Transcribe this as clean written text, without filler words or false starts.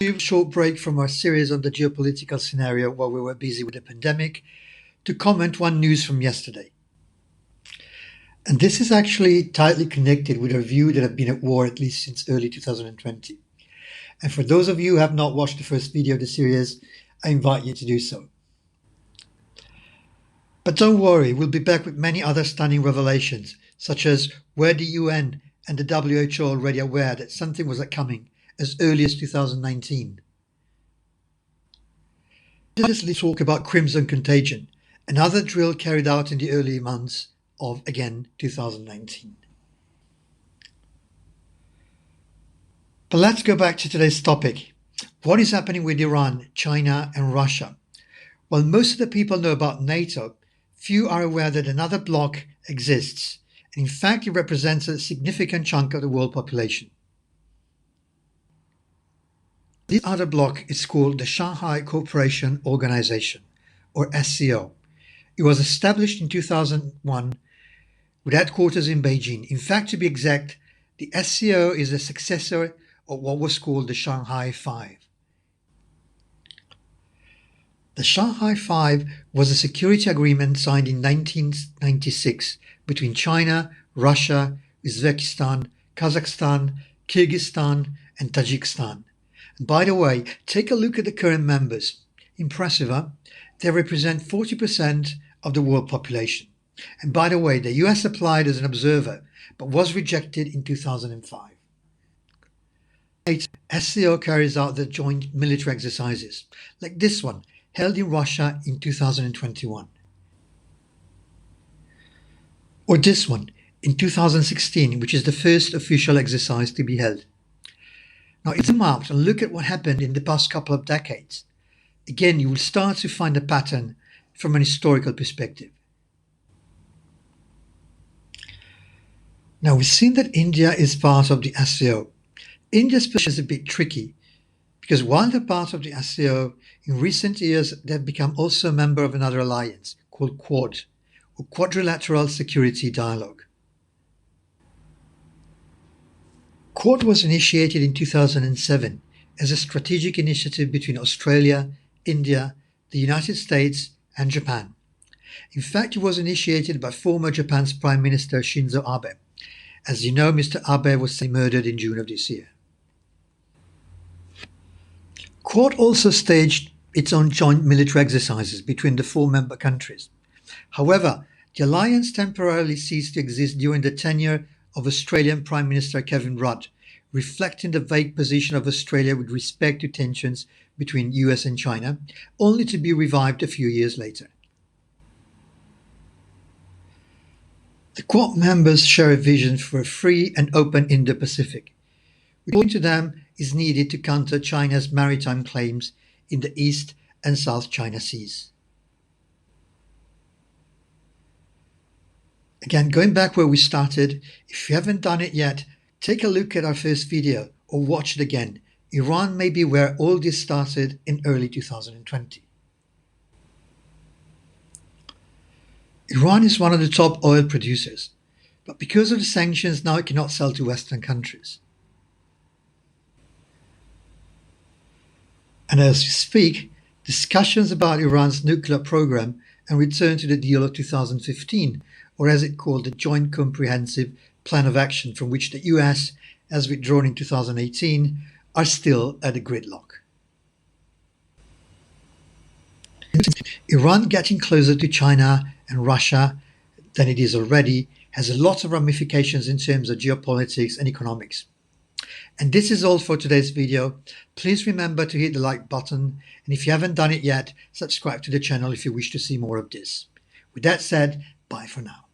A short break from our series on the geopolitical scenario while we were busy with the pandemic to comment one news from yesterday. And this is actually tightly connected with our view that have been at war at least since early 2020. And for those of you who have not watched the first video of the series, I invite you to do so. But don't worry, we'll be back with many other stunning revelations, such as were the UN and the WHO already aware that something was coming as early as 2019. Let's talk about Crimson Contagion, another drill carried out in the early months of, again, 2019. But let's go back to today's topic. What is happening with Iran, China and Russia? While most of the people know about NATO, few are aware that another bloc exists, and in fact it represents a significant chunk of the world population. This other bloc is called the Shanghai Cooperation Organization, or SCO. It was established in 2001 with headquarters in Beijing. In fact, to be exact, the SCO is a successor of what was called the Shanghai Five. The Shanghai Five was a security agreement signed in 1996 between China, Russia, Uzbekistan, Kazakhstan, Kyrgyzstan, and Tajikistan. And by the way, take a look at the current members. Impressive, huh? They represent 40% of the world population. And by the way, the US applied as an observer, but was rejected in 2005. SCO carries out the joint military exercises, like this one, held in Russia in 2021. Or this one, in 2016, which is the first official exercise to be held. Now, zoom out and look at what happened in the past couple of decades. Again, you will start to find a pattern from an historical perspective. Now, we've seen that India is part of the SCO. India's position is a bit tricky because while they're part of the SCO, in recent years they've become also a member of another alliance called Quad, or Quadrilateral Security Dialogue. Quad was initiated in 2007 as a strategic initiative between Australia, India, the United States and Japan. In fact, it was initiated by former Japan's Prime Minister Shinzo Abe. As you know, Mr. Abe was murdered in June of this year. Quad also staged its own joint military exercises between the four member countries. However, the alliance temporarily ceased to exist during the tenure of Australian Prime Minister Kevin Rudd, reflecting the vague position of Australia with respect to tensions between US and China, only to be revived a few years later. The Quad members share a vision for a free and open Indo-Pacific, which according to them is needed to counter China's maritime claims in the East and South China Seas. Again, going back where we started, if you haven't done it yet, take a look at our first video or watch it again. Iran may be where all this started in early 2020. Iran is one of the top oil producers, but because of the sanctions now it cannot sell to Western countries. And as we speak, discussions about Iran's nuclear program and return to the deal of 2015, or as it called the Joint Comprehensive Plan of Action from which the US has withdrawn in 2018, are still at a gridlock. Iran getting closer to China and Russia than it is already has a lot of ramifications in terms of geopolitics and economics. And this is all for today's video. Please remember to hit the like button, and if you haven't done it yet, subscribe to the channel if you wish to see more of this. With that said, bye for now.